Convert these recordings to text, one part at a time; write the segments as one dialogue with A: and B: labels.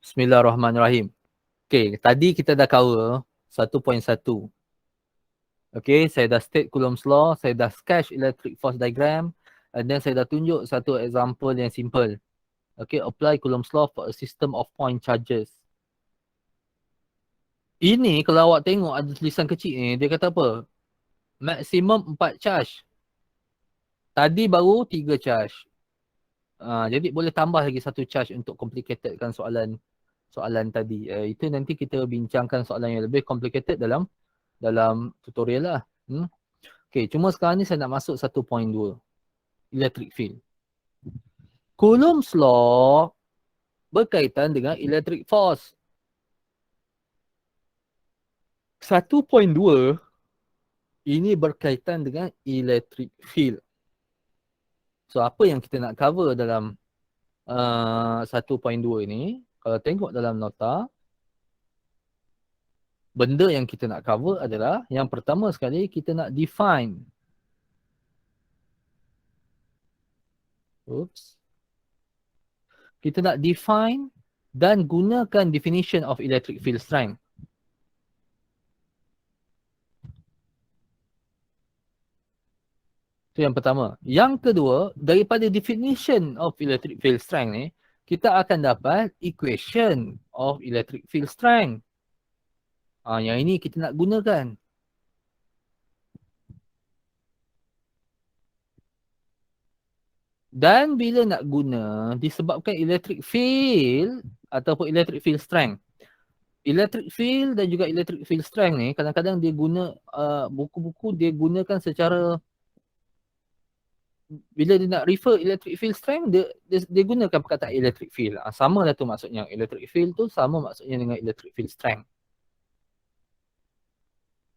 A: Bismillahirrahmanirrahim. Okay, tadi kita dah cover 1.1. Okay, saya dah state Coulomb's law, saya dah sketch electric force diagram, and then saya dah tunjuk satu example yang simple. Okay, apply Coulomb's law for a system of point charges. Ini kalau awak tengok ada tulisan kecil ni, dia kata apa? Maximum 4 charge. Tadi baru 3 charge. Jadi boleh tambah lagi 1 charge untuk complicatedkan soalan tadi. Itu nanti kita bincangkan soalan yang lebih complicated dalam tutorial lah. Okay, cuma sekarang ni saya nak masuk 1.2. Electric field. Coulomb's law berkaitan dengan electric force. 1.2 ini berkaitan dengan electric field. So apa yang kita nak cover dalam 1.2 ini, kalau tengok dalam nota, benda yang kita nak cover adalah yang pertama sekali kita nak define. Kita nak define dan gunakan definition of electric field strength. Itu yang pertama. Yang kedua, daripada definition of electric field strength ni, kita akan dapat equation of electric field strength. Yang ini kita nak gunakan. Dan bila nak guna, disebabkan electric field ataupun electric field strength. Electric field dan juga electric field strength ni, kadang-kadang dia guna, buku-buku dia gunakan secara, bila dia nak refer electric field strength, dia gunakan perkataan electric field. Sama lah tu maksudnya. Electric field tu sama maksudnya dengan electric field strength.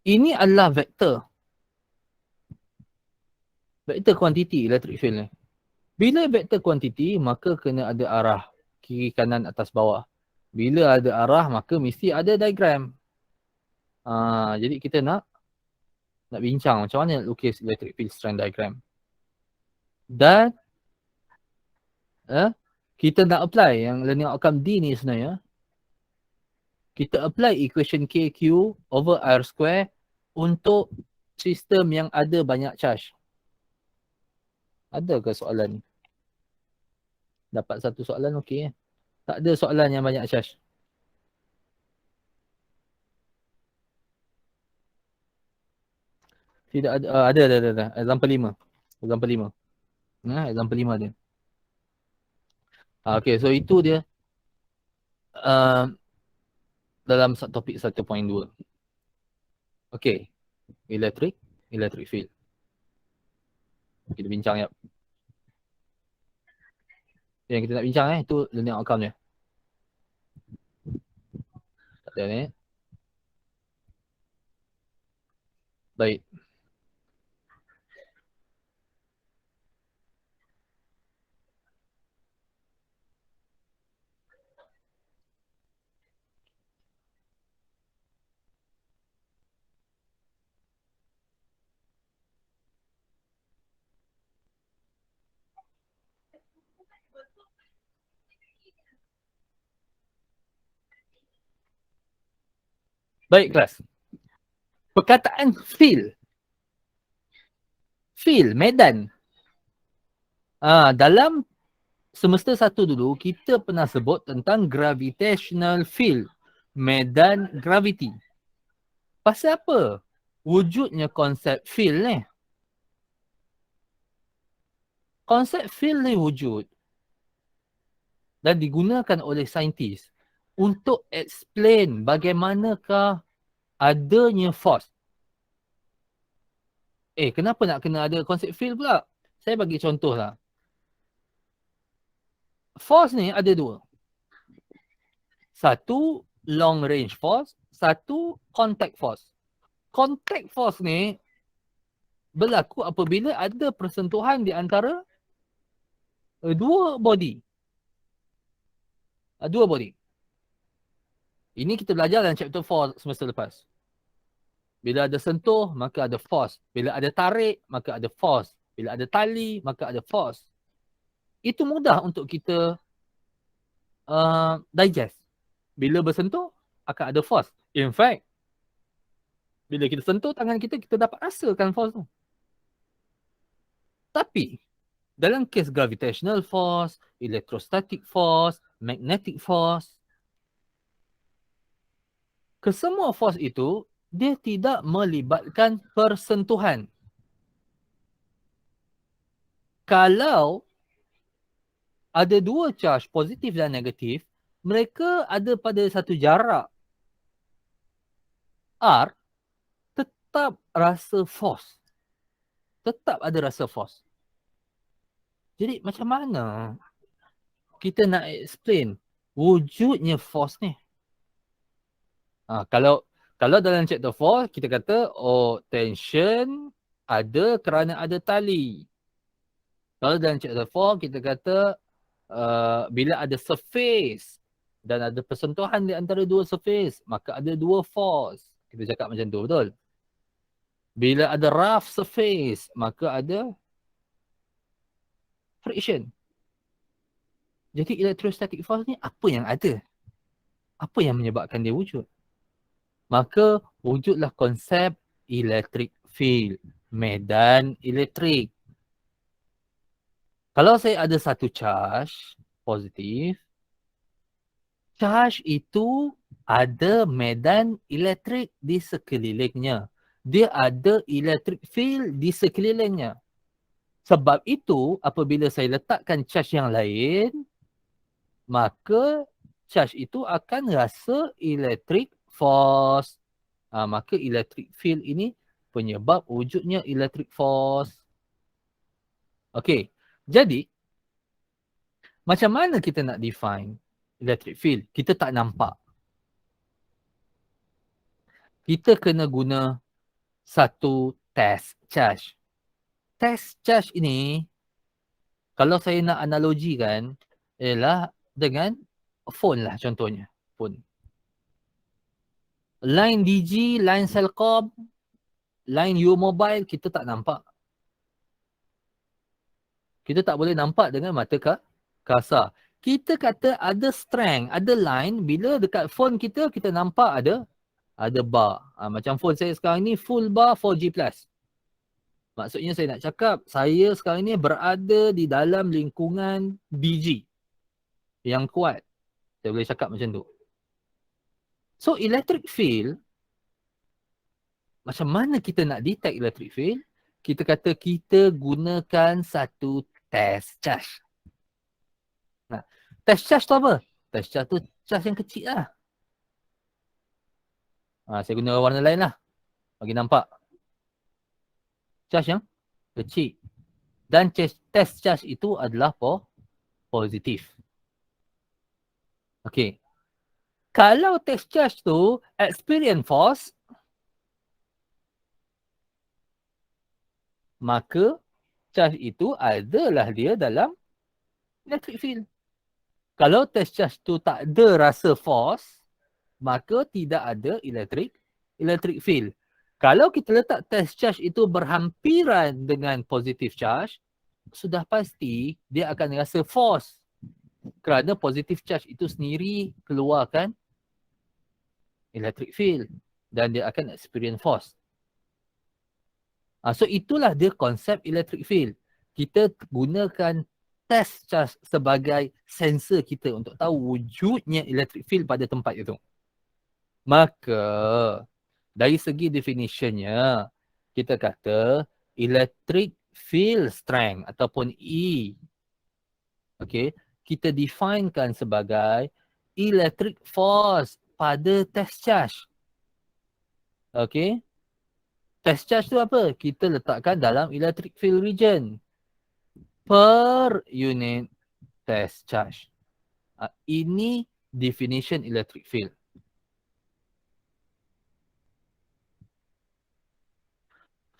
A: Ini adalah vektor. Vektor kuantiti electric field ni. Bila vektor kuantiti, maka kena ada arah. Kiri, kanan, atas, bawah. Bila ada arah, maka mesti ada diagram. Jadi kita nak bincang macam mana nak lukis electric field strength diagram. Dan kita nak apply yang learning outcome D ni sebenarnya. Kita apply equation KQ over R square untuk sistem yang ada banyak charge. Ada ke soalan ni? Dapat satu soalan okey. Tak ada soalan yang banyak charge. Tidak ada. Ada. Example 5. Example 5. Example 5 dia. Okay, so itu dia dalam topik 1.2. Okay, electric field. Kita bincang ya. Yang kita nak bincang itu learning outcome dia. Tak ada ni. Baik. Baik kelas. Perkataan field, medan. Dalam semester 1 dulu, kita pernah sebut tentang gravitational field, medan gravity. Pasal apa wujudnya konsep field ni? Konsep field ni wujud dan digunakan oleh saintis untuk explain bagaimanakah adanya force. Kenapa nak kena ada konsep field pula? Saya bagi contoh lah. Force ni ada dua. Satu long range force, satu contact force. Contact force ni berlaku apabila ada persentuhan di antara dua body. Dua body. Ini kita belajar dalam chapter 4 semester lepas. Bila ada sentuh, maka ada force. Bila ada tarik, maka ada force. Bila ada tali, maka ada force. Itu mudah untuk kita digest. Bila bersentuh, akan ada force. In fact, bila kita sentuh tangan kita, kita dapat rasakan force tu. Tapi, dalam kes gravitational force, electrostatic force, magnetic force, kesemua force itu, dia tidak melibatkan persentuhan. Kalau ada dua charge, positif dan negatif, mereka ada pada satu jarak R, tetap rasa force. Tetap ada rasa force. Jadi macam mana kita nak explain wujudnya force ni? Kalau dalam chapter 4, kita kata, tension ada kerana ada tali. Kalau dalam chapter 4, kita kata, bila ada surface dan ada persentuhan di antara dua surface, maka ada dua force. Kita cakap macam tu, betul? Bila ada rough surface, maka ada friction. Jadi electrostatic force ni apa yang ada? Apa yang menyebabkan dia wujud? Maka wujudlah konsep electric field, medan elektrik. Kalau saya ada satu charge positif, charge itu ada medan elektrik di sekelilingnya. Dia ada electric field di sekelilingnya. Sebab itu, apabila saya letakkan charge yang lain, maka charge itu akan rasa electric force. Maka electric field ini penyebab wujudnya electric force. Okey, jadi macam mana kita nak define electric field? Kita tak nampak. Kita kena guna satu test charge. Test charge ini, kalau saya nak analogikan, ialah dengan phone lah contohnya. Phone. Line Digi, line Celcom, line U-Mobile, kita tak nampak. Kita tak boleh nampak dengan mata kasar. Kita kata ada strength, ada line, bila dekat phone kita, kita nampak ada bar. Macam phone saya sekarang ni full bar 4G+. Maksudnya saya nak cakap, saya sekarang ni berada di dalam lingkungan Digi yang kuat. Saya boleh cakap macam tu. So electric field, macam mana kita nak detect electric field? Kita kata kita gunakan satu test charge. Nah, test charge tu apa? Test charge tu charge yang kecil lah. Saya guna warna lain lah. Bagi nampak. Charge yang kecil. Dan test charge itu adalah positif. Okey. Kalau test charge tu experience force, maka charge itu adalah dia dalam electric field. Kalau test charge tu tak ada rasa force, maka tidak ada electric field. Kalau kita letak test charge itu berhampiran dengan positive charge, sudah pasti dia akan rasa force. Kerana positive charge itu sendiri keluarkan electric field dan dia akan experience force. So itulah dia konsep electric field. Kita gunakan test charge sebagai sensor kita untuk tahu wujudnya electric field pada tempat itu. Maka dari segi definitionnya, kita kata electric field strength ataupun E. Okay, kita definekan sebagai electric force pada test charge. Okay, test charge tu apa? Kita letakkan dalam electric field region per unit test charge. Ini definition electric field.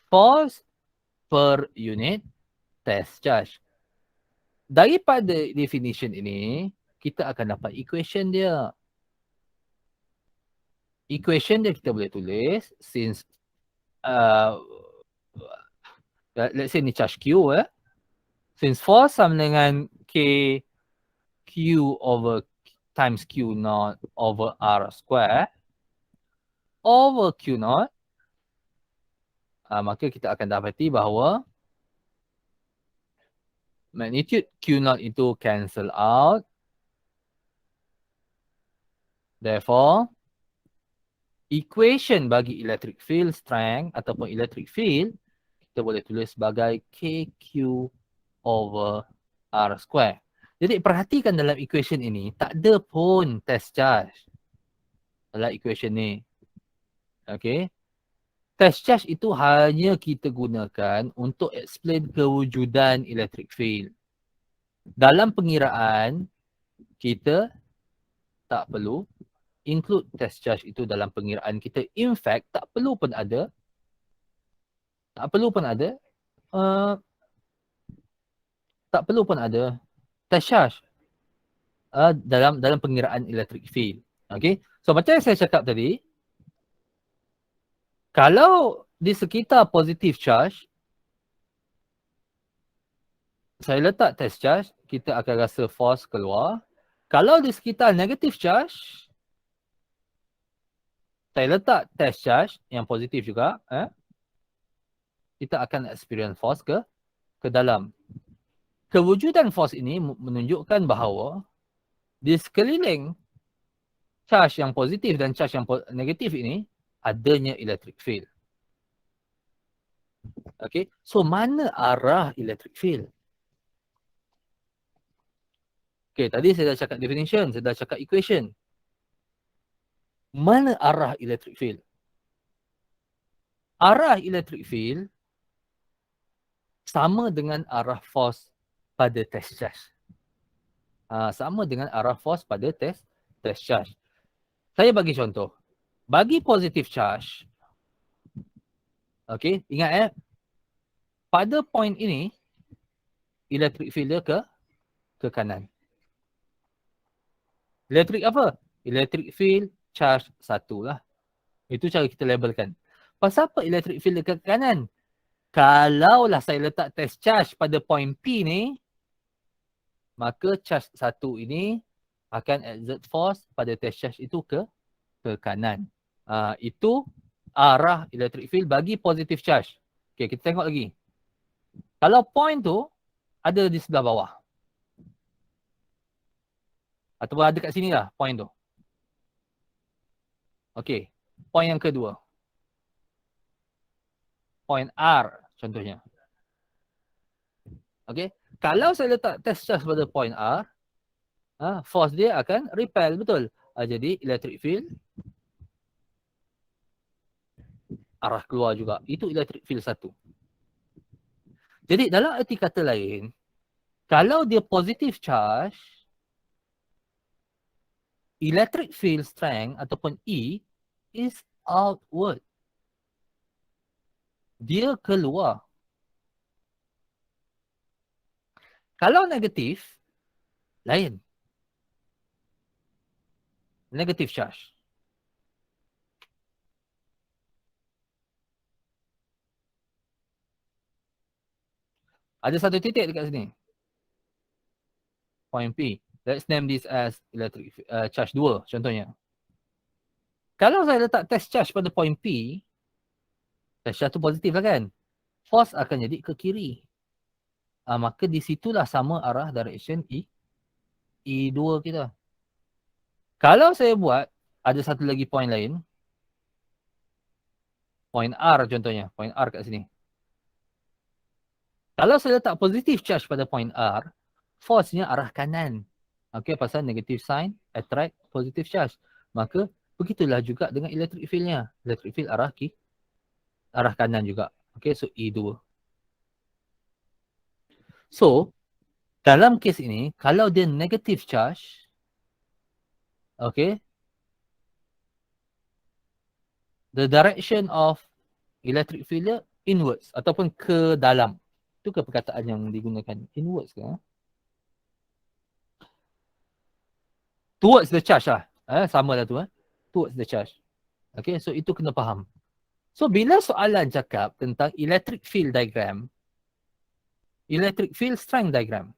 A: Force per unit test charge. Daripada definition ini, kita akan dapat equation dia. Equation dia kita boleh tulis since let's say ni charge Q since force sama dengan K Q over times Q naught over R square over Q naught, maka kita akan dapati bahawa magnitude Q naught itu cancel out. Therefore, equation bagi electric field strength ataupun electric field, kita boleh tulis sebagai KQ over R square. Jadi perhatikan dalam equation ini, tak ada pun test charge dalam equation ni. Okay. Test charge itu hanya kita gunakan untuk explain kewujudan electric field. Dalam pengiraan, kita tak perlu include test charge itu dalam pengiraan kita. In fact, tak perlu pun ada test charge dalam pengiraan electric field. Okay. So macam yang saya cakap tadi, kalau di sekitar positive charge, saya letak test charge, kita akan rasa force keluar. Kalau di sekitar negative charge, saya letak test charge yang positif juga, kita akan experience force ke dalam. Kewujudan force ini menunjukkan bahawa di sekeliling charge yang positif dan charge yang negatif ini, adanya electric field. Okay, so mana arah electric field? Okay, tadi saya dah cakap definition, saya dah cakap equation. Mana arah electric field? Arah electric field sama dengan arah force pada test charge. Sama dengan arah force pada test charge. Saya bagi contoh. Bagi positive charge, okay, ingat pada point ini, electric field dia ke kanan. Electric apa? Electric field charge 1 lah. Itu cara kita labelkan. Pasal apa electric field dia ke kanan? Kalaulah saya letak test charge pada point P ni, maka charge 1 ini akan exert force pada test charge itu ke kanan. Itu arah electric field bagi positive charge. Okay, kita tengok lagi. Kalau point tu ada di sebelah bawah, ataupun ada kat sini lah point tu. Okay, point yang kedua. Point R contohnya. Okay, kalau saya letak test charge pada point R, force dia akan repel, betul? Jadi electric field arah keluar juga. Itu electric field 1. Jadi dalam erti kata lain, kalau dia positive charge, electric field strength ataupun E is outward. Dia keluar. Kalau negatif, lain. Negative charge. Ada satu titik dekat sini. Point P. Let's name this as electric charge 2 contohnya. Kalau saya letak test charge pada point P, test charge tu positif lah kan? Force akan jadi ke kiri. Maka di situlah sama arah direction E2 kita. Kalau saya buat, ada satu lagi point lain. Point R contohnya. Point R kat sini. Kalau saya letak positive charge pada point R, force-nya arah kanan. Okay, pasal negative sign attract positive charge. Maka begitulah juga dengan electric field-nya. Electric field arah kanan juga. Okay, so E2. So, dalam kes ini, kalau dia negative charge, okay, the direction of electric field inwards ataupun ke dalam. Itu ke perkataan yang digunakan? Inwards ke? Towards the charge lah. Sama lah tu. Towards the charge. Okay, so itu kena faham. So, bila soalan cakap tentang electric field diagram, electric field strength diagram,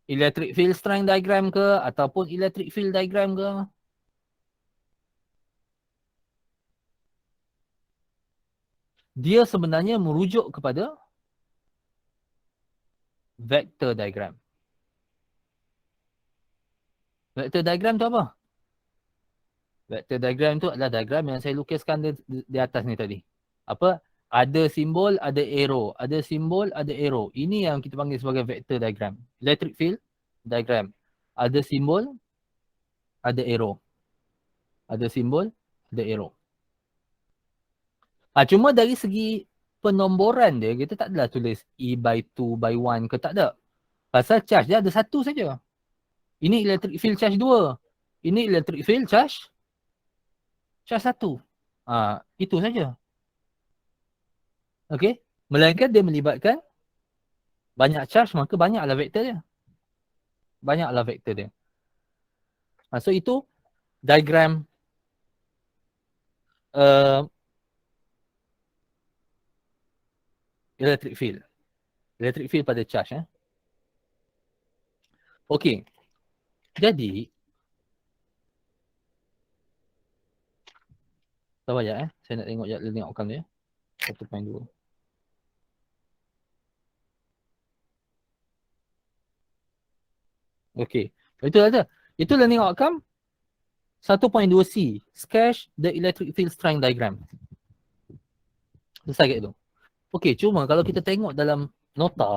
A: Electric field strength diagram ke ataupun electric field diagram ke? Dia sebenarnya merujuk kepada vector diagram. Vector diagram tu apa? Vector diagram tu adalah diagram yang saya lukiskan di atas ni tadi. Apa? Ada simbol, ada arrow. Ada simbol, ada arrow. Ini yang kita panggil sebagai vector diagram. Electric field diagram. Ada simbol, ada arrow. Ada simbol, ada arrow. Cuma dari segi penomboran dia, kita tak adalah tulis E by 2 by 1 ke, tak ada. Pasal charge dia ada satu saja. Ini electric field charge 2. Ini electric field charge 1. Itu saja. Okey. Melainkan dia melibatkan banyak charge, maka banyaklah vektor dia. Banyaklah vektor dia. So itu diagram electric field. Electric field pada charge. Okey. Jadi, sabar sekejap. Saya nak tengok learning outcome dia. 1.2. Okey. Itu ada. Itu learning outcome 1.2C. Sketch the electric field strength diagram. Selesai kat itu. Okey, cuma kalau kita tengok dalam nota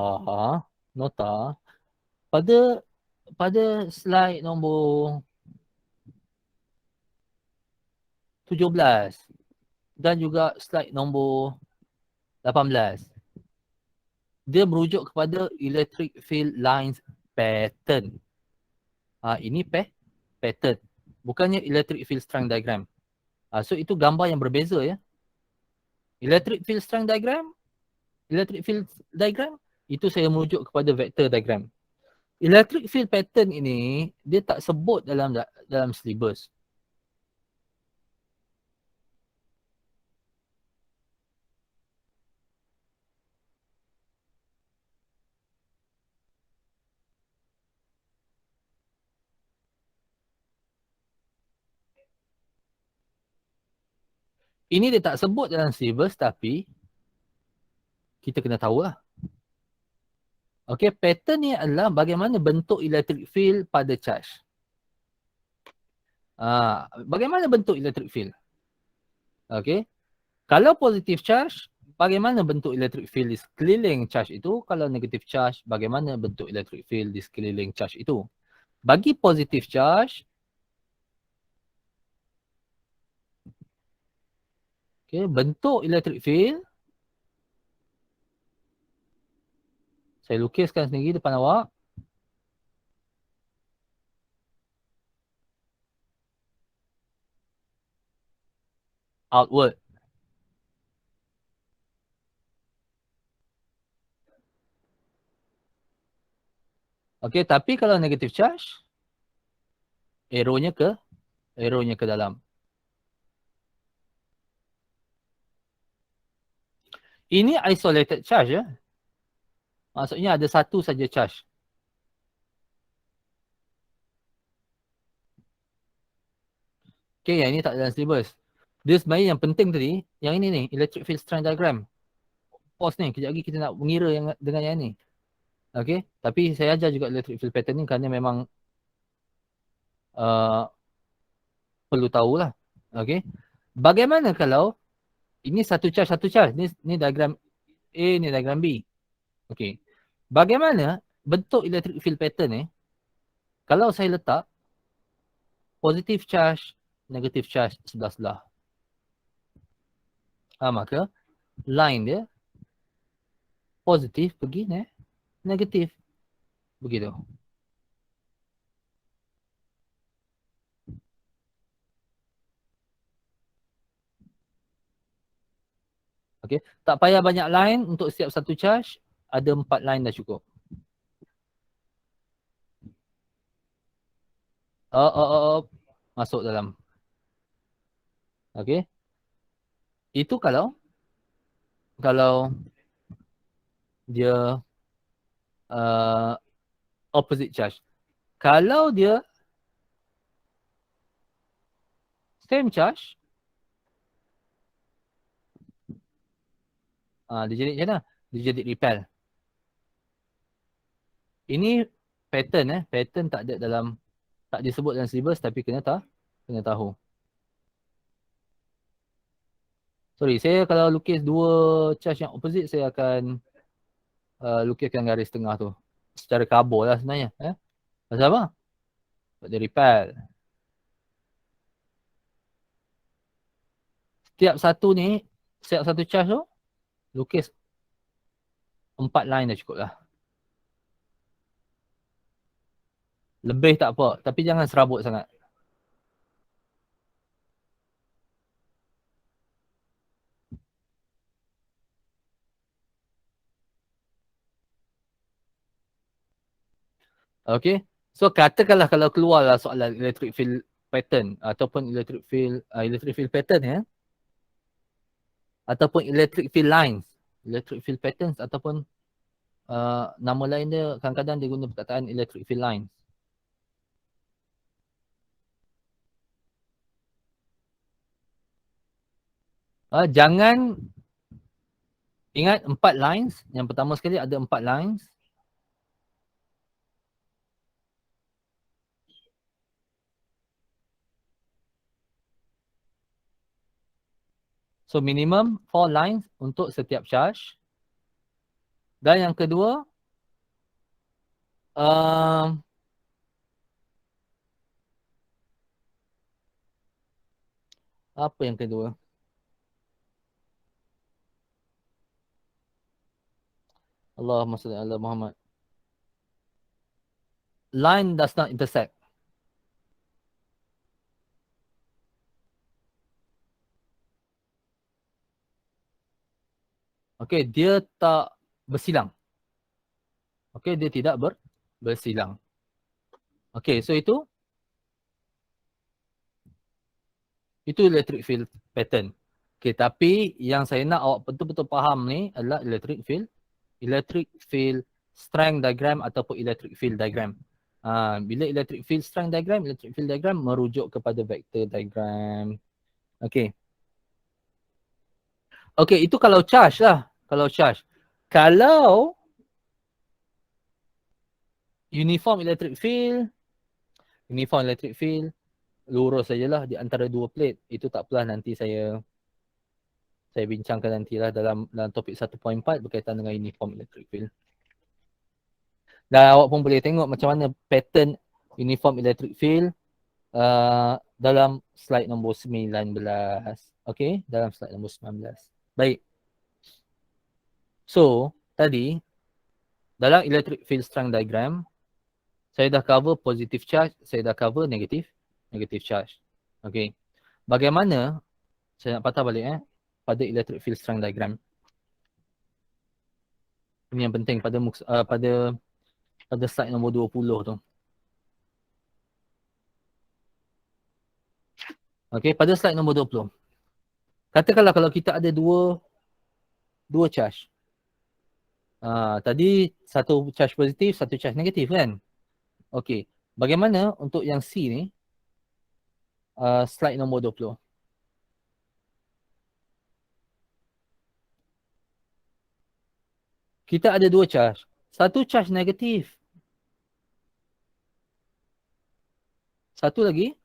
A: pada slide nombor 17 dan juga slide nombor 18. Dia merujuk kepada electric field lines pattern. Ini pattern. Bukannya electric field strength diagram. So itu gambar yang berbeza ya. Electric field strength diagram, electric field diagram, itu saya merujuk kepada vector diagram. Electric field pattern ini dia tak sebut dalam syllabus. Ini dia tak sebut dalam syllabus, tapi kita kena tahu lah. Okey, pattern ni adalah bagaimana bentuk electric field pada charge. Bagaimana bentuk electric field? Okey. Kalau positive charge, bagaimana bentuk electric field di sekeliling charge itu? Kalau negative charge, bagaimana bentuk electric field di sekeliling charge itu? Bagi positive charge, okay, bentuk electric field, saya lukiskan sendiri depan awak. Outward. Okey, tapi kalau negative charge, arrow-nya ke dalam. Ini isolated charge ya. Maksudnya ada satu saja charge. Okey, yang ini tak dalam syllabus. Dia sebenarnya yang penting tadi, yang ini ni, electric field strength diagram. Pause ni, kejap lagi kita nak mengira dengan yang ni. Okey, tapi saya ajar juga electric field pattern ni kerana memang perlu tahulah. Okey. Bagaimana kalau ini satu charge. Ni diagram A, ni diagram B. Okey. Bagaimana bentuk electric field pattern ni kalau saya letak positive charge, negative charge sebelah-sebelah. Maka line dia positif pergi negatif. Begitu. Okey. Tak payah banyak line untuk setiap satu charge. Ada 4 line dah cukup. Masuk dalam. Okey. Itu kalau dia opposite charge. Kalau dia same charge, dia jadi macam mana? Dia jadi repel. Ini pattern pattern tak ada dalam, tak disebut dalam syllabus tapi kena tahu. Sorry, saya kalau lukis dua charge yang opposite, saya akan lukiskan garis tengah tu. Secara kabur lah sebenarnya. Pasal apa? Sebab dia repel. Setiap satu charge tu, lukis 4 line dah cukup lah. Lebih tak apa, tapi jangan serabut sangat. Okay. So katakanlah kalau keluarlah soalan electric field pattern ataupun electric field pattern ataupun electric field lines, electric field patterns ataupun nama lain dia kadang-kadang dia guna perkataan electric field lines. Jangan ingat 4 lines. Yang pertama sekali ada 4 lines. So minimum 4 lines untuk setiap charge. Dan yang kedua, apa yang kedua? Allahumma salli ala Muhammad. Line does not intersect. Okay, dia tak bersilang. Okay, dia tidak bersilang. Okay, so itu electric field pattern. Okay, tapi yang saya nak awak betul-betul faham ni adalah electric field strength diagram ataupun electric field diagram. Bila electric field strength diagram, electric field diagram merujuk kepada vector diagram. Okay. Okay, itu kalau charge lah. Kalau charge. Kalau uniform electric field, lurus sajalah di antara dua plate. Itu tak apalah, nanti saya bincangkan nantilah dalam topik 1.4 berkaitan dengan uniform electric field. Dan awak pun boleh tengok macam mana pattern uniform electric field dalam slide nombor 19. Okay, dalam slide nombor 19. Baik. So, tadi dalam electric field strength diagram, saya dah cover positive charge, saya dah cover negative charge. Okay. Bagaimana, saya nak patah balik pada electric field strength diagram. Ini yang penting pada slide nombor 20 tu. Okay, pada slide nombor 20. Katakanlah kalau kita ada dua charge. Tadi satu charge positif, satu charge negatif kan? Okay. Bagaimana untuk yang C ni? Slide nombor 20. Kita ada dua charge. Satu charge negatif. Satu lagi.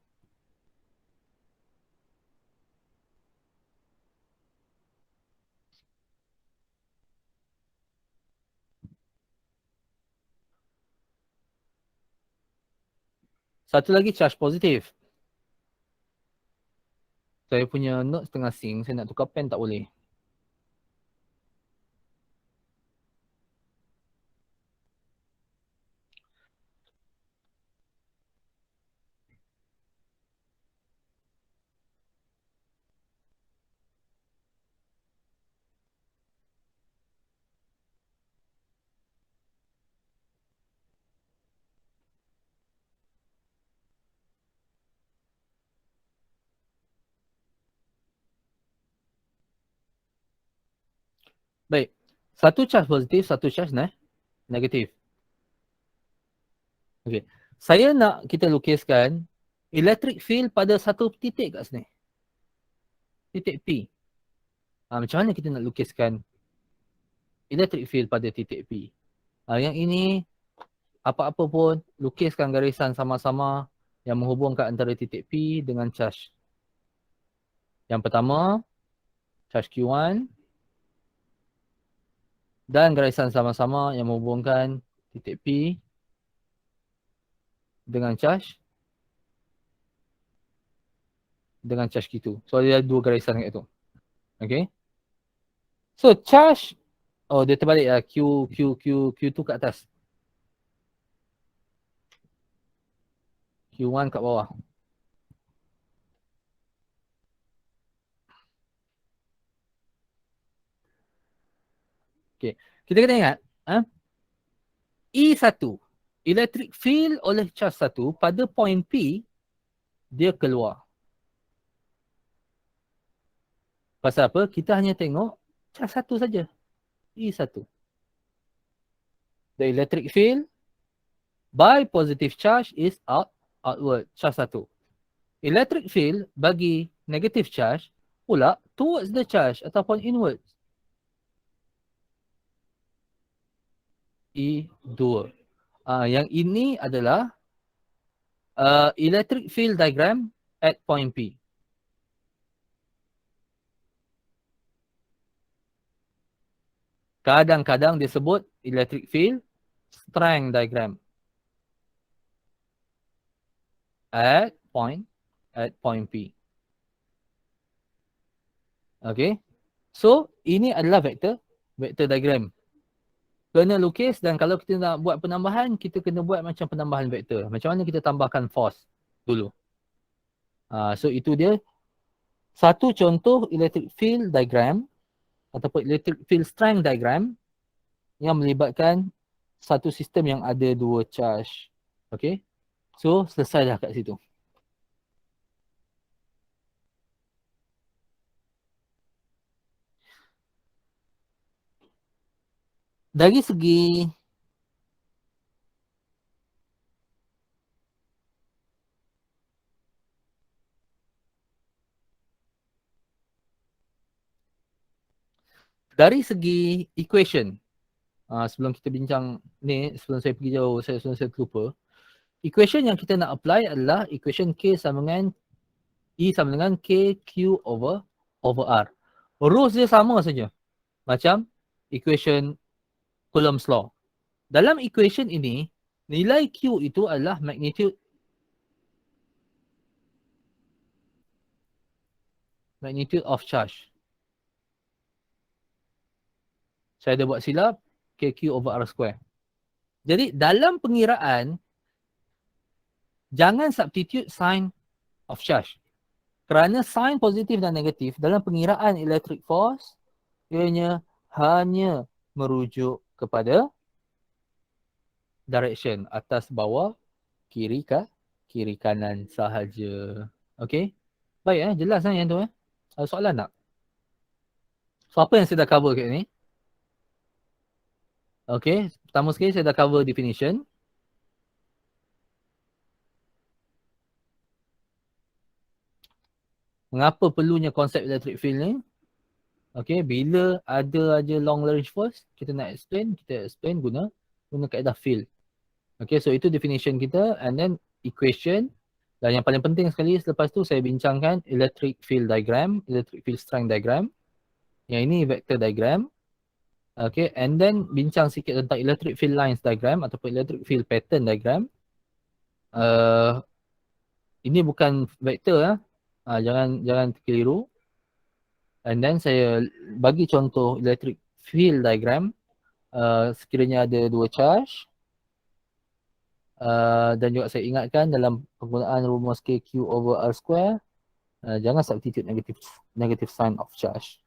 A: Satu lagi charge positif. Saya punya note setengah sing. Saya nak tukar pen tak boleh. Baik. Satu charge positif, satu charge negatif. Okey. Saya nak kita lukiskan electric field pada satu titik kat sini. Titik P. Macam mana kita nak lukiskan electric field pada titik P? Yang ini apa-apa pun lukiskan garisan sama-sama yang menghubungkan antara titik P dengan charge. Yang pertama, charge Q1 dan garisan sama-sama yang menghubungkan titik P dengan charge Q2. So dia ada dua garisan kat tu. Okay. So charge, dia terbalik lah. Q2 kat atas. Q1 kat bawah. Okay. Kita kena ingat, E1, electric field oleh charge 1 pada point P, dia keluar. Pasal apa? Kita hanya tengok charge 1 saja. E1. The electric field by positive charge is outward, charge 1. Electric field bagi negative charge pula towards the charge ataupun inwards. E2. Yang ini adalah electric field diagram at point P. Kadang-kadang disebut electric field strength diagram at point P. Okay. So, ini adalah vector diagram. Kena lukis, dan kalau kita nak buat penambahan, kita kena buat macam penambahan vektor. Macam mana kita tambahkan force dulu. So itu dia satu contoh electric field diagram ataupun electric field strength diagram yang melibatkan satu sistem yang ada dua charge. Okay. So selesai dah kat situ. Dari segi equation, sebelum kita bincang ni, sebelum saya pergi jauh, sebelum saya terlupa, equation yang kita nak apply adalah equation K sama dengan E sama dengan KQ over R. Rules dia sama saja. Macam equation Coulomb's law. Dalam equation ini, nilai Q itu adalah magnitude of charge. Saya ada buat silap, KQ over R square. Jadi dalam pengiraan, jangan substitute sign of charge. Kerana sign positif dan negatif dalam pengiraan electric force, ianya hanya merujuk kepada direction, atas bawah, kiri kanan sahaja. Okey. Baik jelas yang tu Ada soalan tak? So apa yang saya dah cover kat ni? Okey, pertama sekali saya dah cover definition. Mengapa perlunya konsep electric field ni? Okey, bila ada aja long range force, kita nak explain guna kaedah field. Okey, so itu definition kita, and then equation. Dan yang paling penting sekali selepas tu saya bincangkan electric field diagram, electric field strength diagram. Yang ini vector diagram. Okay, and then bincang sikit tentang electric field lines diagram ataupun electric field pattern diagram. Ini bukan vektor jangan keliru. And then saya bagi contoh electric field diagram sekiranya ada dua charge. Dan juga saya ingatkan dalam penggunaan rumus KQ over R square, jangan substitute negative sign of charge.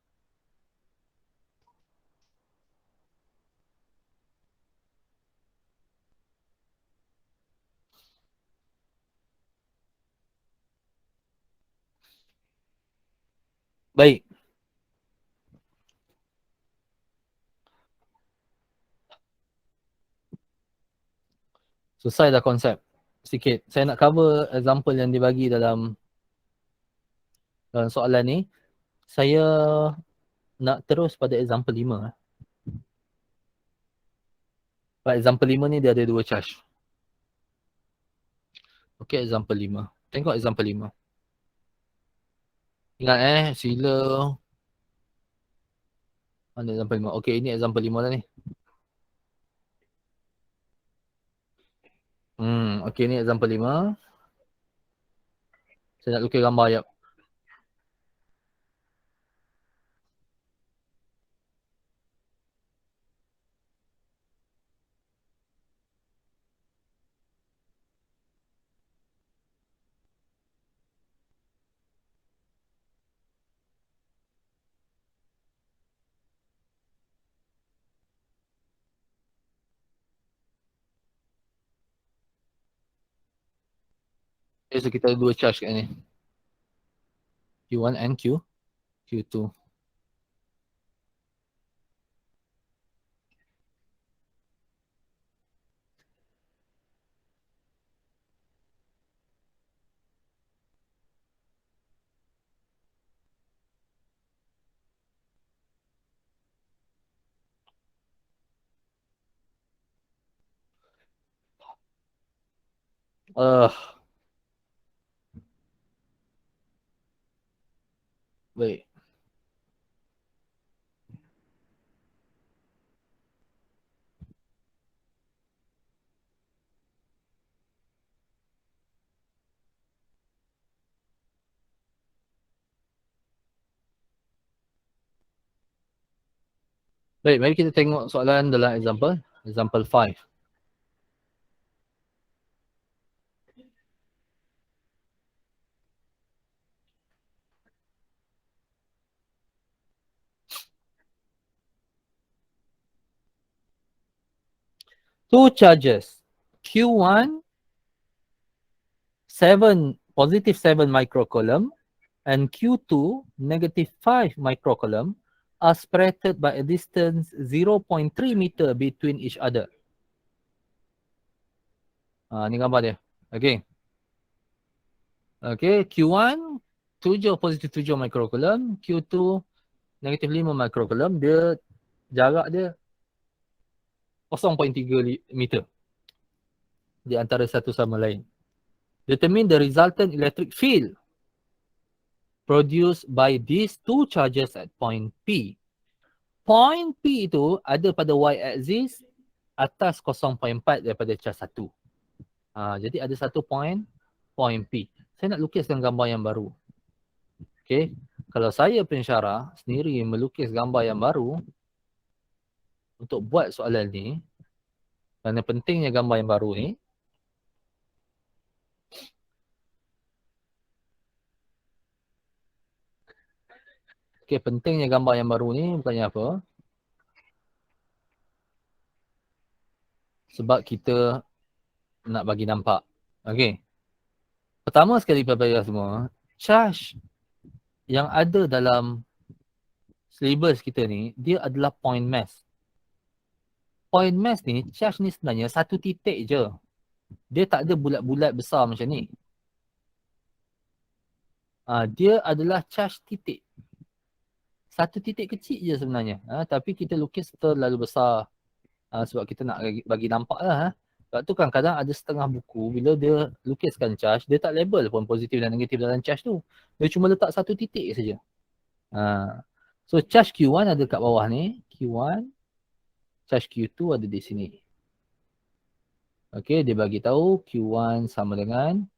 A: Baik. Selesai dah konsep. Sikit. Saya nak cover example yang dibagi dalam soalan ni. Saya nak terus pada example 5. Pada example 5 ni dia ada 2 charge. Okey, example 5. Tengok example 5. Ingat sila. Mana example 5? Okey, ini example 5 dah ni. Okey, ni example 5. Saya nak lukis gambar ayat. Okay, so kita ada 2 charge kat ni. Q1 and Q2. Baik. Baik, mari kita tengok soalan dalam example. Example 5. Two charges, Q1, positive 7 microcoulomb, and Q2, negative 5 microcoulomb, are separated by a distance 0.3 meter between each other. Ni gambar dia. Okay. Okay, Q1, 7 positif 7 microcoulomb, Q2, negatif 5 microcoulomb, dia jarak dia 0.3 meter di antara satu sama lain. Determine the resultant electric field produced by these two charges at point P. Point P itu ada pada y-axis atas 0.4 daripada charge 1. Jadi ada satu point P. Saya nak lukiskan gambar yang baru. Okay. Kalau saya pensyarah sendiri melukis gambar yang baru untuk buat soalan ni, kerana pentingnya gambar yang baru ni, pentingnya gambar yang baru ni bukannya apa? Sebab kita nak bagi nampak. Okay. Pertama sekali pada semua, charge yang ada dalam syllabus kita ni, dia adalah point mass. Point mass ni, charge ni sebenarnya satu titik je. Dia tak ada bulat-bulat besar macam ni. Dia adalah charge titik. Satu titik kecil je sebenarnya. Tapi kita lukis terlalu besar. Sebab kita nak bagi nampak lah. Sebab tu kan kadang ada setengah buku, bila dia lukiskan charge, dia tak label pun positif dan negatif dalam charge tu. Dia cuma letak satu titik saja. So charge Q1 ada kat bawah ni. Q1. Charge Q2 ada di sini. Okay, dia bagi tahu Q1 sama dengan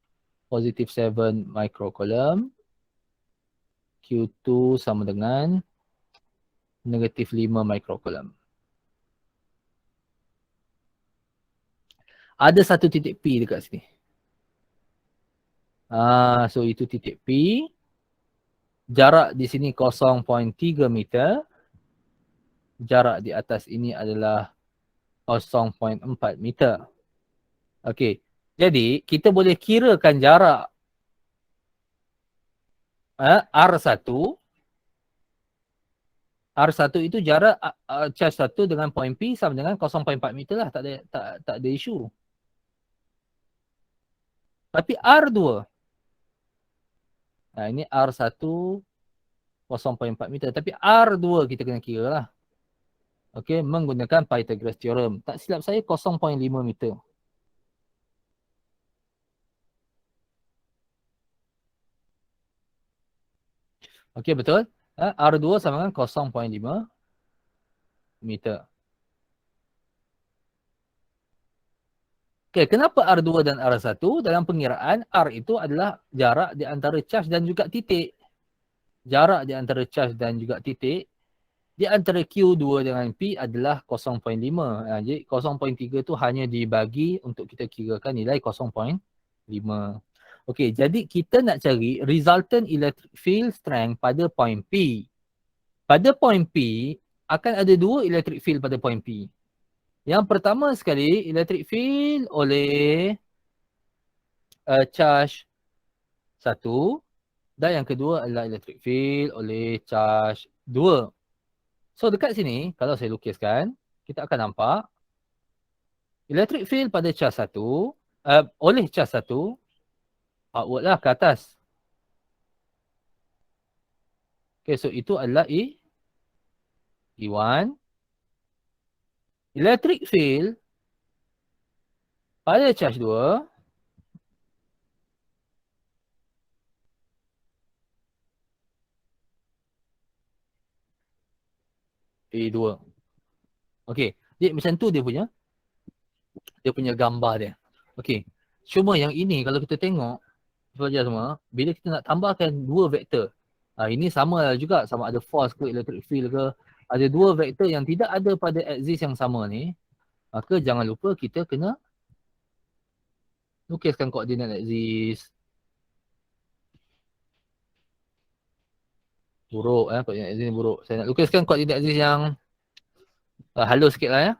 A: positive 7 microcoulomb. Q2 sama dengan negatif 5 microcoulomb. Ada satu titik P dekat sini. So itu titik P. Jarak di sini 0.3 meter. Jarak di atas ini adalah 0.4 meter. Okey. Jadi kita boleh kirakan jarak R1. R1 itu jarak charge 1 dengan point P sama dengan 0.4 meter lah. Tak ada isu. Tapi R2. Ini R1 0.4 meter. Tapi R2 kita kena kira lah. Okey, menggunakan Pythagoras theorem. Tak silap saya 0.5 meter. Okey, betul. R2 sama dengan 0.5 meter. Okey, kenapa R2 dan R1? Dalam pengiraan, R itu adalah jarak di antara charge dan juga titik. Jarak di antara charge dan juga titik di antara Q2 dengan P adalah 0.5. Jadi 0.3 tu hanya dibagi untuk kita kirakan nilai 0.5. Okey, jadi kita nak cari resultant electric field strength pada point P. Pada point P, akan ada dua electric field pada point P. Yang pertama sekali, electric field oleh charge 1 dan yang kedua adalah electric field oleh charge 2. So dekat sini, kalau saya lukiskan, kita akan nampak electric field pada charge 1, oleh charge 1, outward lah ke atas. Okay, so itu adalah E1. Electric field pada charge 2, E2. Okay, jadi macam tu dia punya gambar dia. Okay, cuma yang ini kalau kita tengok, pelajar semua, bila kita nak tambahkan dua vektor, ini sama juga, sama ada force ke electric field ke, ada dua vektor yang tidak ada pada axis yang sama ni, maka jangan lupa kita kena lukiskan koordinat axis. Buruk koordinat axis ni buruk. Saya nak lukiskan koordinat axis yang halus sikit lah ya.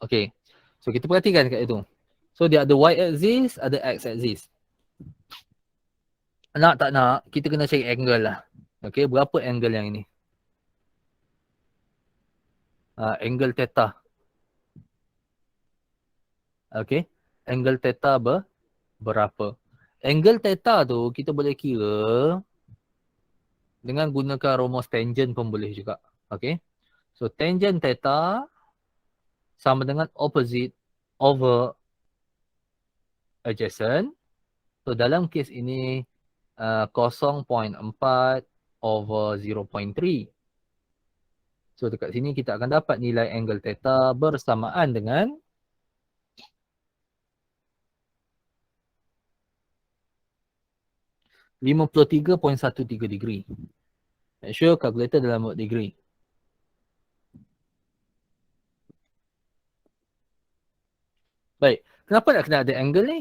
A: Okay, so kita perhatikan kat itu. So dia ada y axis, ada x axis. Nak tak nak, kita kena cari angle lah. Okay, berapa angle yang ini? Angle theta. Okay, angle theta berapa? Angle theta tu kita boleh kira dengan gunakan rumus tangent pun boleh juga. Okay, so tangent theta sama dengan opposite over adjacent. So dalam kes ini 0.4 over 0.3. So dekat sini kita akan dapat nilai angle theta bersamaan dengan 53.13 degree. Make sure calculator dalam mode degree. Baik, kenapa nak kena ada angle ni?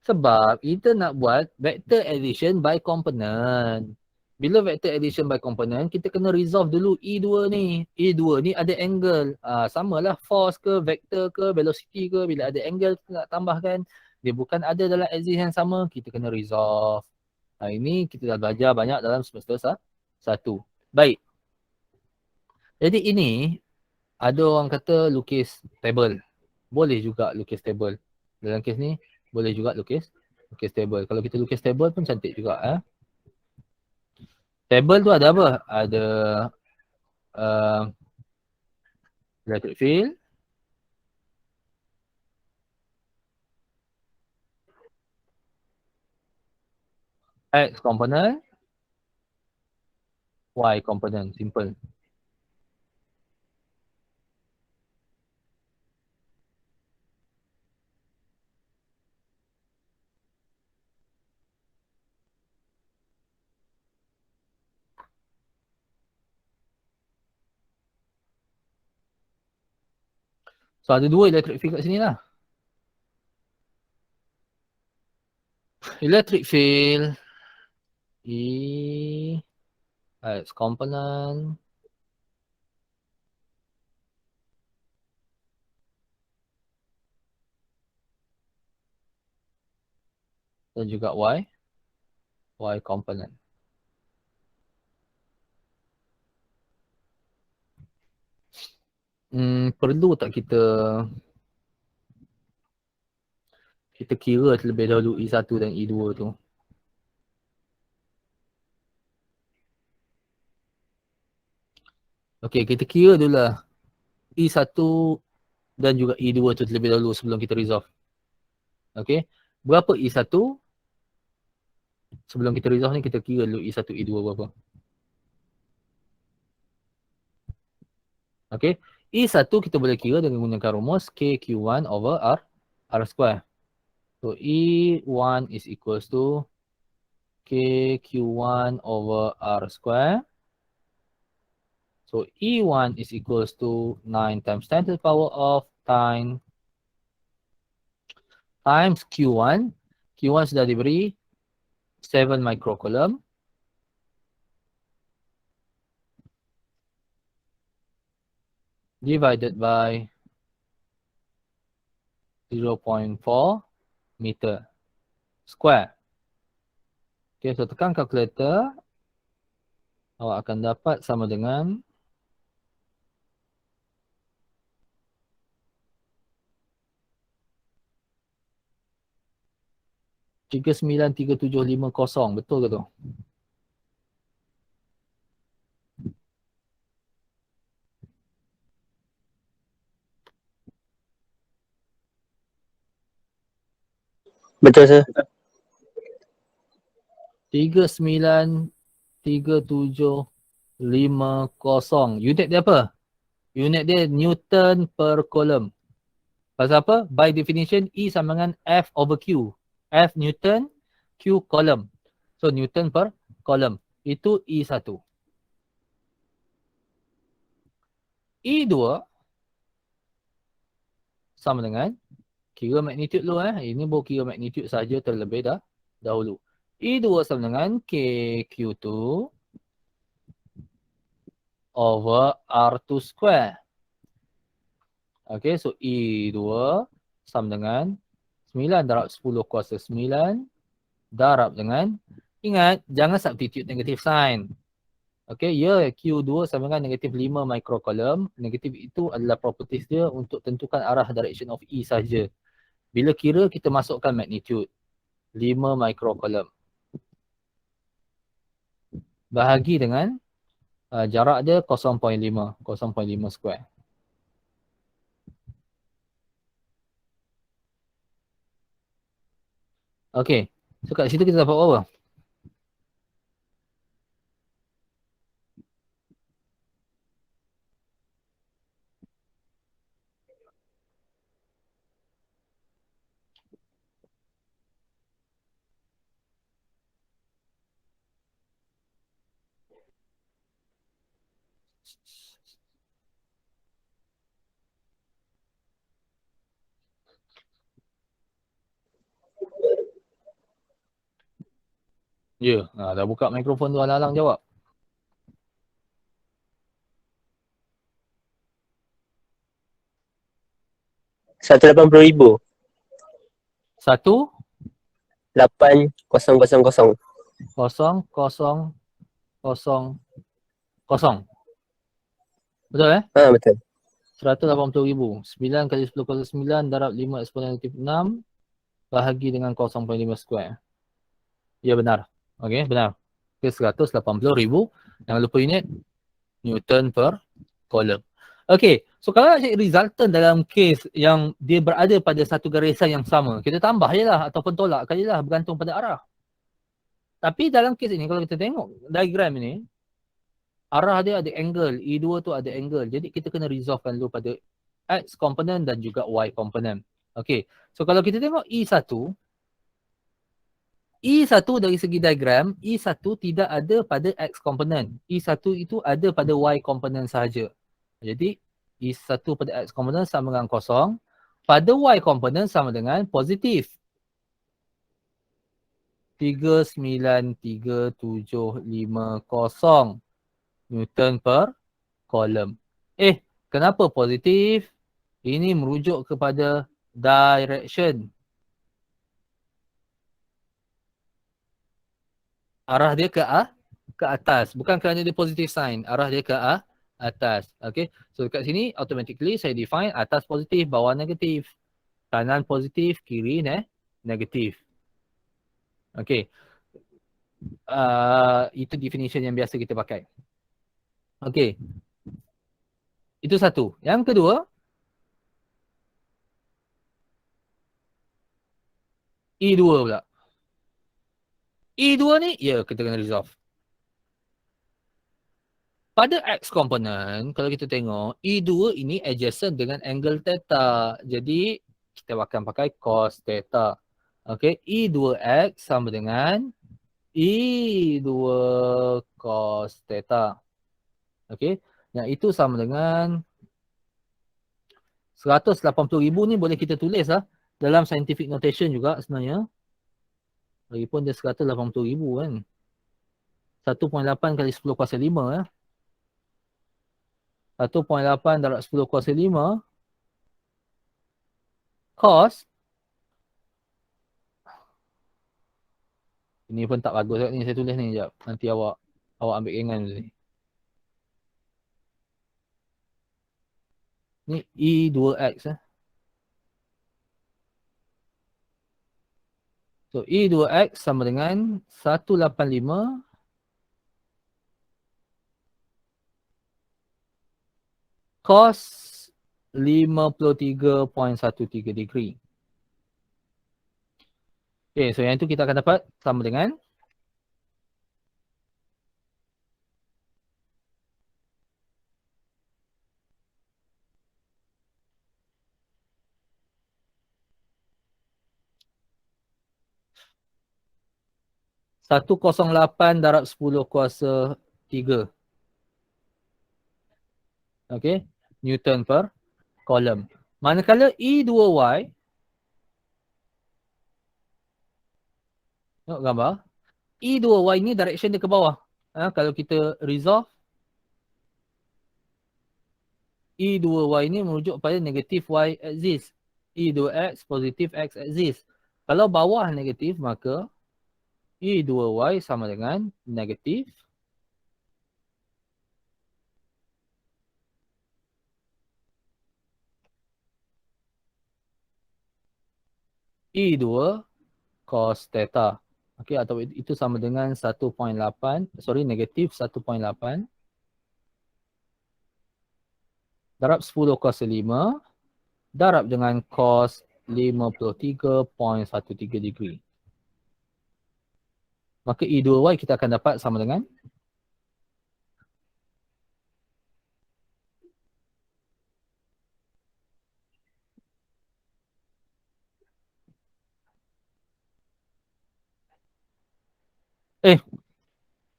A: Sebab kita nak buat vector addition by component. Bila vector addition by component, kita kena resolve dulu E2 ni. E2 ni ada angle. Samalah force ke, vector ke, velocity ke. Bila ada angle kita nak tambahkan. Dia bukan ada dalam axis yang sama, kita kena resolve. Ini kita dah belajar banyak dalam semester 1. Baik. Jadi ini, ada orang kata lukis table. Boleh juga lukis table. Dalam kes ni, boleh juga lukis table. Kalau kita lukis table pun cantik juga. Table tu ada apa? Ada electric field, X component, Y component. Simple. So ada dua electric field kat sini lah. Electric field E X component dan juga Y component. perlu tak kita kira terlebih dahulu E1 dan E2 tu? Okey, kita kira dulu lah E1 dan juga E2 tu terlebih dahulu sebelum kita resolve. Okey, berapa E1? Sebelum kita resolve ni kita kira dulu E1, E2 berapa. Okey, E1 kita boleh kira dengan menggunakan rumus KQ1 over R square. So E1 is equals to KQ1 over R square. So E1 is equals to 9 times 10 to the power of 9 times Q1. Q1 sudah diberi 7 microcoulomb. Divided by 0.4 meter square. Okay, so tekan kalkulator. Awak akan dapat sama dengan 39350. Betul ke tu?
B: Betul, sir.
A: 39350. Unit dia apa? Unit dia Newton per coulomb. Pasal apa? By definition, E sama dengan F over Q. F Newton, Q coulomb. So, Newton per coulomb. Itu E1. E2 sama dengan, kira magnitude dulu Ini baru kira magnitude saja terlebih dahulu. E2 sama dengan KQ2 over R2 square. Okay, so E2 sama dengan 9 darab 10 kuasa 9 darab dengan, ingat, jangan substitute negative sign. Okay, ya, Q2 sama dengan negatif 5 microcoulomb. Negatif itu adalah properties dia untuk tentukan arah direction of E saja. Bila kira, kita masukkan magnitude 5 microcoulomb. Bahagi dengan jarak dia 0.5 square. Okay, so kat situ kita dapat apa? Ya, dah buka mikrofon tu, alang-alang jawab.
B: 180,000.
A: 1,
B: 8000.
A: 0, 0, 0, 0. Betul
B: Betul.
A: 180,000. 9 kali 10 kuasa 9 darab 5 eksponen negatif 6 bahagi dengan 0.5 square. Ya, benar. Okey, benar. Okay, 180,000. Jangan lupa unit Newton per coulomb. Okey, so kalau nak cari resultant dalam kes yang dia berada pada satu garisan yang sama, kita tambah je lah ataupun tolakkan je lah bergantung pada arah. Tapi dalam kes ini, kalau kita tengok diagram ini, arah dia ada angle, E2 tu ada angle. Jadi kita kena resolvekan dulu pada X component dan juga Y component. Okey, so kalau kita tengok E1, E1 dari segi diagram, E1 tidak ada pada X component. E1 itu ada pada Y component sahaja. Jadi, E1 pada X component sama dengan kosong. Pada Y component sama dengan positif. 39350 Newton per coulomb. Kenapa positif? Ini merujuk kepada direction. Arah dia ke atas. Bukan kerana dia positive sign. Arah dia ke atas. Okay. So dekat sini automatically saya define atas positif, bawah negatif. Kanan positif, kiri negatif. Okay. Itu definition yang biasa kita pakai. Okay. Itu satu. Yang kedua, E2 pula. E2 ni, ya kita kena resolve. Pada X component, kalau kita tengok, E2 ini adjacent dengan angle theta. Jadi, kita akan pakai cos theta. Okay, E2X sama dengan E2 cos theta. Okay, yang itu sama dengan 180,000 ni boleh kita tulis lah. Dalam scientific notation juga sebenarnya. Lagipun dia 180,000 kan. 1.8 kali 10 kuasa 5 ya. 1.8 darab 10 kuasa 5 cos. Ini pun tak bagus ni saya tulis ni sekejap. Nanti awak ambil ringan ni. Ni E2X eh. So E2X sama dengan 185 cos 53.13 degree. Okay, so yang itu kita akan dapat sama dengan 108 darab 10 kuasa 3. Okay, Newton per kolom. Manakala E2Y, tengok gambar, E2Y ni direction dia ke bawah. Kalau kita resolve, E2Y ni merujuk pada negatif Y axis. E2X positif X axis. Kalau bawah negatif, maka E2Y sama dengan negatif E2 cos theta. Okey, atau itu sama dengan 1.8, negatif 1.8 darab 10 cos 5 darab dengan cos 53.13 degree. Maka E2Y kita akan dapat sama dengan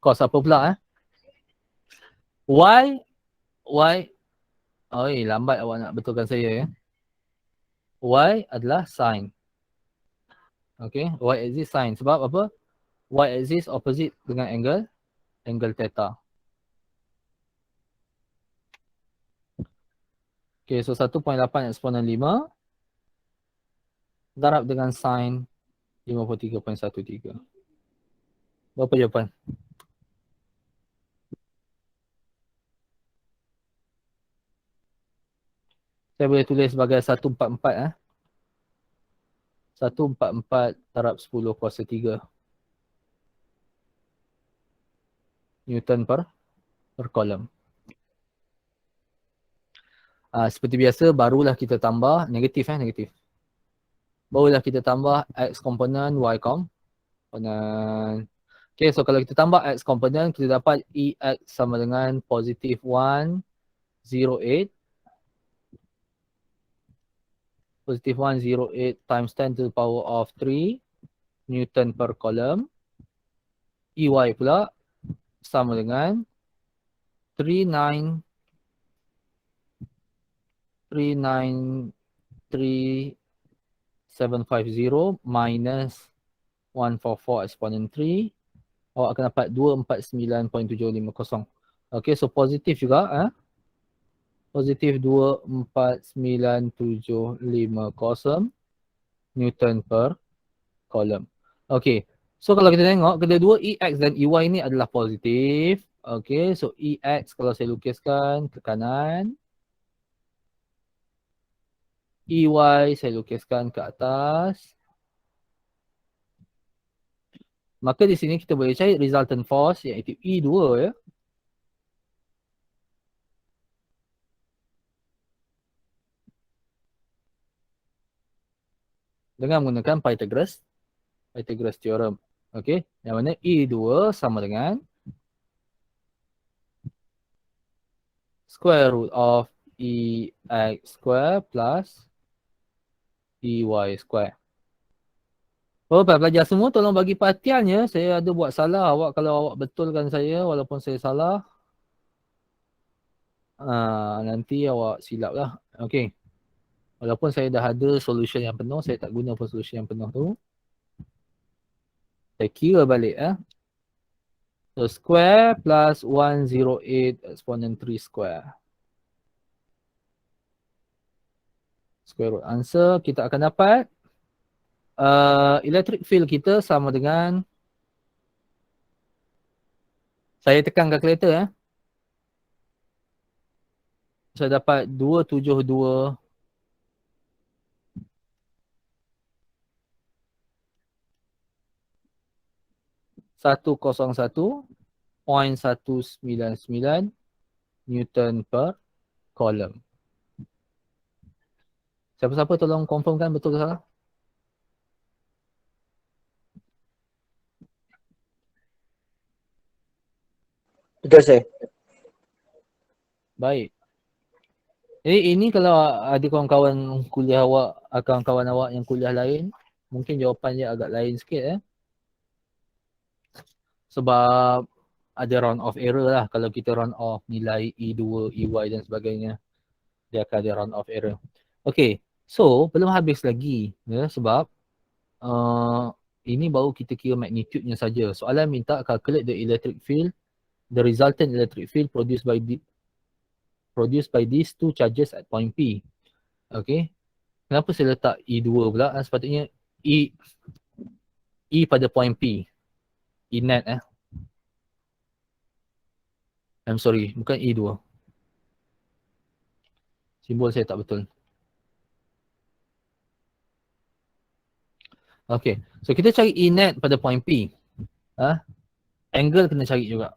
A: cos apa pula Y lambat awak nak betulkan saya ya. Y adalah sin. Okay, Y axis sin. Sebab apa? Y axis opposite dengan angle theta. Okay, so 1.8 eksponen 5 darab dengan sin 53.13. Berapa jawapan? Saya boleh tulis sebagai 144 144 darab 10 kuasa 3 Newton per kolom. Seperti biasa, barulah kita tambah negatif. Barulah kita tambah X komponen, Y komponen. Okay, so kalau kita tambah X komponen, kita dapat EX sama dengan positif 108 positif 108 times 10 to the power of 3 Newton per kolom. EY pula sama dengan 3939750 minus 144 eksponen 3. Awak akan dapat 249.750. Okay, so positif juga. Positif 249.750 Newton per kolom. Okay, so kalau kita tengok kedua-dua EX dan EY ni adalah positif. Okay, so EX kalau saya lukiskan ke kanan. EY saya lukiskan ke atas. Maka di sini kita boleh cari resultant force iaitu E2 ya. Dengan menggunakan Pythagoras theorem. Okey, yang mana E2 sama dengan square root of EX square plus EY square. Oh, pelajar semua tolong bagi perhatiannya. Saya ada buat salah. Awak kalau awak betulkan saya walaupun saya salah, nanti awak silap lah. Okey. Walaupun saya dah ada solution yang penuh, saya tak guna pun solution yang penuh tu. Saya kira balik So square plus 108 exponent 3 square. Square root answer kita akan dapat electric field kita sama dengan, saya tekan kalkulator saya dapat 272 101.199 Newton per column. Siapa-siapa tolong confirmkan betul ke salah?
B: Betul saya.
A: Baik. Jadi ini kalau ada kawan-kawan kuliah awak, kawan-kawan awak yang kuliah lain, mungkin jawapan dia agak lain sikit Sebab ada round off error lah. Kalau kita round off nilai E2, EY dan sebagainya, dia akan ada round off error. Okay, so belum habis lagi sebab ini baru kita kira magnitude-nya saja. Soalan minta calculate the electric field, the resultant electric field produced by these two charges at point P. Okay, kenapa saya letak E2 pula? Sepatutnya E pada point P. E net I'm sorry, bukan E2. Simbol saya tak betul. Okay, so kita cari E net pada point P. Angle kena cari juga.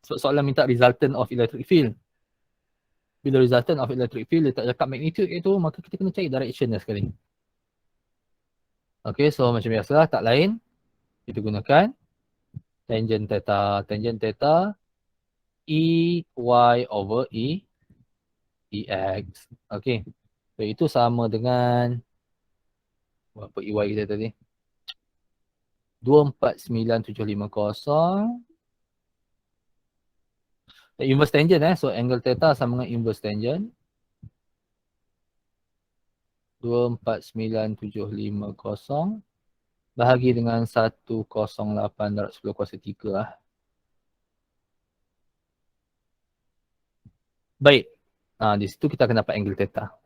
A: So, soalan minta resultant of electric field. Bila resultant of electric field letak dekat magnitude itu, maka kita kena cari direction dah sekali. Okay, so macam biasa tak lain. Kita gunakan tangent theta. Tangent theta EY over EX. Okay, so itu sama dengan berapa EY kita tadi? 249,750. Inverse tangent so angle theta sama dengan inverse tangent. 249,750 bahagi dengan 108/10 kuasa 3 Baik. Di situ kita akan dapat angle theta.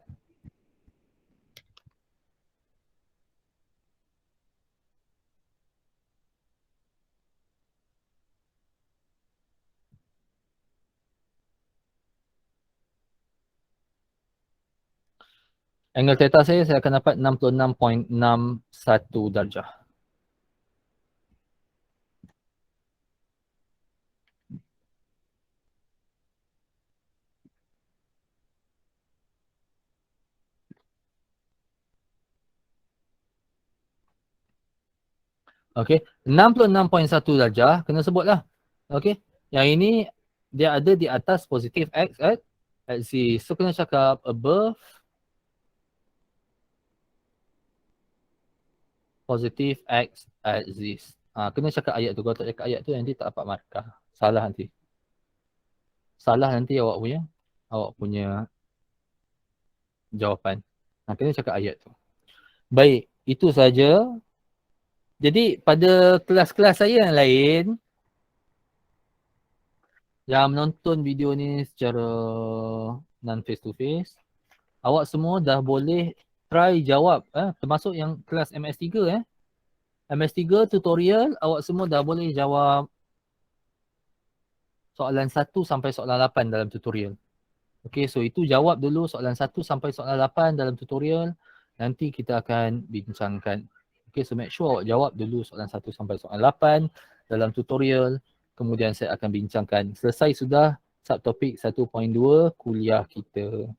A: Angle theta saya akan dapat 66.61 darjah. Okey, 66.1 darjah kena sebutlah. Okey, yang ini dia ada di atas positif X at Z. So kena cakap above positif X at Z. Kena cakap ayat tu. Kalau tak cakap ayat tu nanti tak dapat markah. Salah nanti. Salah nanti awak punya jawapan. Kena cakap ayat tu. Baik, itu saja. Jadi pada kelas-kelas saya yang lain yang menonton video ni secara non face to face, awak semua dah boleh try jawab termasuk yang kelas MS3 MS3 tutorial awak semua dah boleh jawab soalan 1 sampai soalan 8 dalam tutorial. Okay, so itu jawab dulu soalan 1 sampai soalan 8 dalam tutorial. Nanti kita akan bincangkan. Okay, so make sure awak jawab dulu soalan 1 sampai soalan 8 dalam tutorial. Kemudian saya akan bincangkan. Selesai sudah subtopik 1.2 kuliah kita.